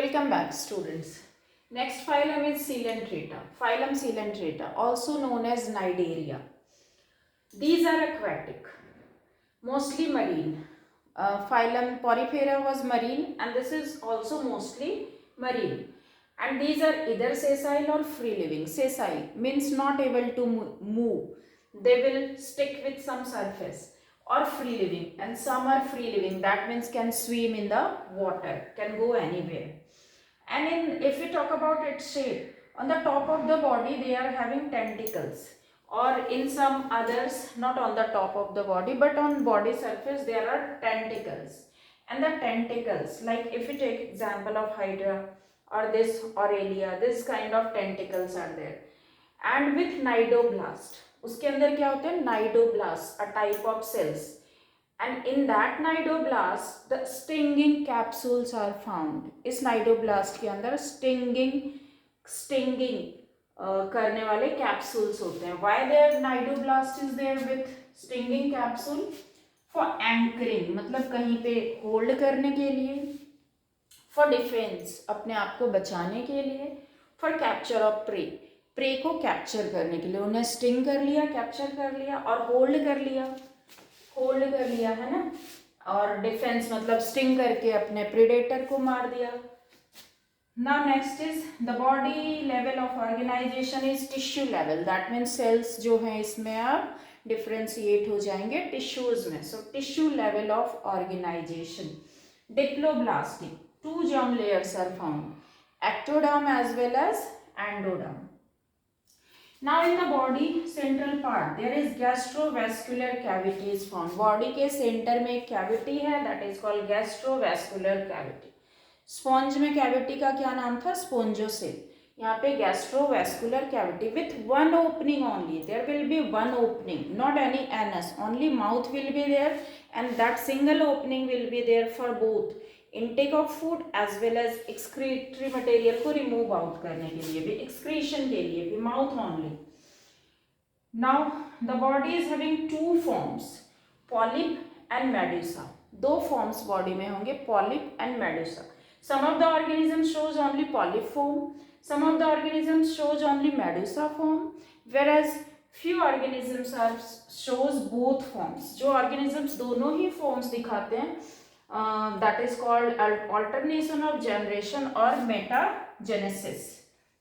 Welcome back, students. Next phylum is Coelenterata. Phylum Coelenterata, also known as Cnidaria. These are aquatic, mostly marine. Phylum Porifera was marine, and this is also mostly marine. And these are either sessile or free living. Sessile means not able to move. They will stick with some surface, or free living, and some are free living. That means can swim in the water, can go anywhere. And if we talk about its shape, on the top of the body they are having tentacles, or in some others not on the top of the body but on body surface there are tentacles. And the tentacles, like if we take example of Hydra or this Aurelia, this kind of tentacles are there. And with Cnidoblast, उसके अंदर क्या होते हैं? Cnidoblast, a type of cells. And in that cnidoblast the stinging capsules are found. इस cnidoblast के अंदर stinging करने वाले capsules होते हैं. Why their cnidoblast is there with stinging capsule? For anchoring, मतलब कहीं पे hold करने के लिए, for defense, अपने आप को बचाने के लिए, for capture of prey, prey को capture करने के लिए. उन्हें sting कर लिया, capture कर लिया और hold कर लिया है ना. और डिफेंस मतलब स्टिंग करके अपने प्रेडेटर को मार दिया. Now next is the body level of organisation is tissue level. That means cells जो हैं इसमें आप डिफ्रेंशिएट हो जाएंगे टिश्यूज में. So tissue level of organisation. Diploblastic, 2 germ layers are found, ectoderm as well as endoderm. Now in the body central part there is gastrovascular cavity is found. Body के center में एक cavity है, that is called gastrovascular cavity. Sponge में cavity का क्या नाम था? Spongocoel. यहाँ पे gastrovascular cavity with one opening only. There will be one opening, not any anus. Only mouth will be there, and that single opening will be there for both intake of food as well as excretory material को remove out करने के लिए भी, excretion के लिए भी, mouth only. Now the body is having 2 forms, polyp and medusa. 2 forms body में होंगे, polyp and medusa. Some of the organisms shows only polyp form, some of the organisms shows only medusa form, whereas few organisms are shows both forms. जो organisms दोनों ही forms दिखाते हैं, that is called alternation of generation or metagenesis.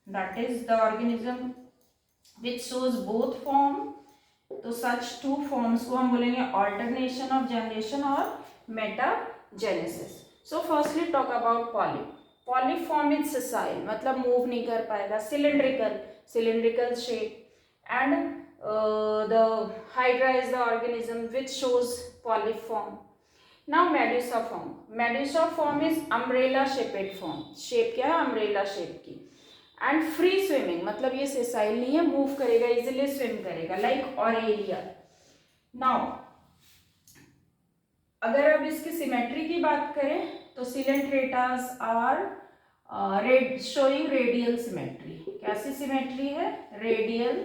That is the organism which shows both form. तो such 2 forms को हम बोलेंगे alternation of generation और metagenesis. So firstly talk about polyp. Polyp form is sessile, मतलब move नहीं कर पाएगा. Cylindrical shape. And the Hydra is the organism which shows polyp form. Now medusa form. Medusa form is umbrella shaped form. Shape क्या है? Umbrella shape की. And free swimming, मतलब ये sessile नहीं है, move करेगा, easily swim करेगा, like Aurelia. Now अगर अब इसकी symmetry की बात करें तो Coelentratas are showing radial symmetry. कैसी symmetry है? Radial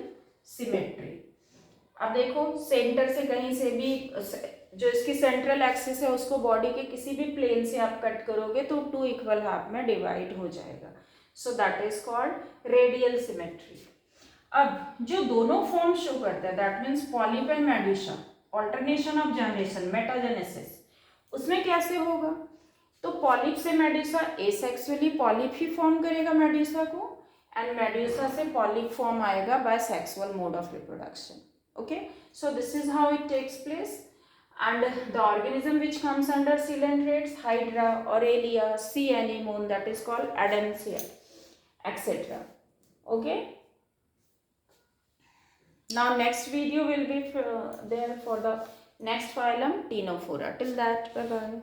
symmetry. अब देखो सेंटर से कहीं से भी जो इसकी सेंट्रल एक्सिस है उसको बॉडी के किसी भी प्लेन से आप कट करोगे तो 2 इक्वल हाफ में डिवाइड हो जाएगा. So that is called radial symmetry. अब जो दोनों फॉर्म शो करते हैं, that means polyp and Medusa, alternation of generation, metagenesis, उसमें कैसे होगा? तो पॉलिप से मेडुसा एसेक्सुअली पॉलिप ही फॉर्म करेगा मेडुसा को, एंड मेडुसा से पॉलिप फॉर्म आएगा by sexual mode of reproduction. Okay, so this is how it takes place. And the organism which comes under coelentrates, Hydra, Aurelia, sea anemone, that is called Adamsia, etc. Okay. Now next video will be there for the next phylum, Ctenophora. Till that, bye bye.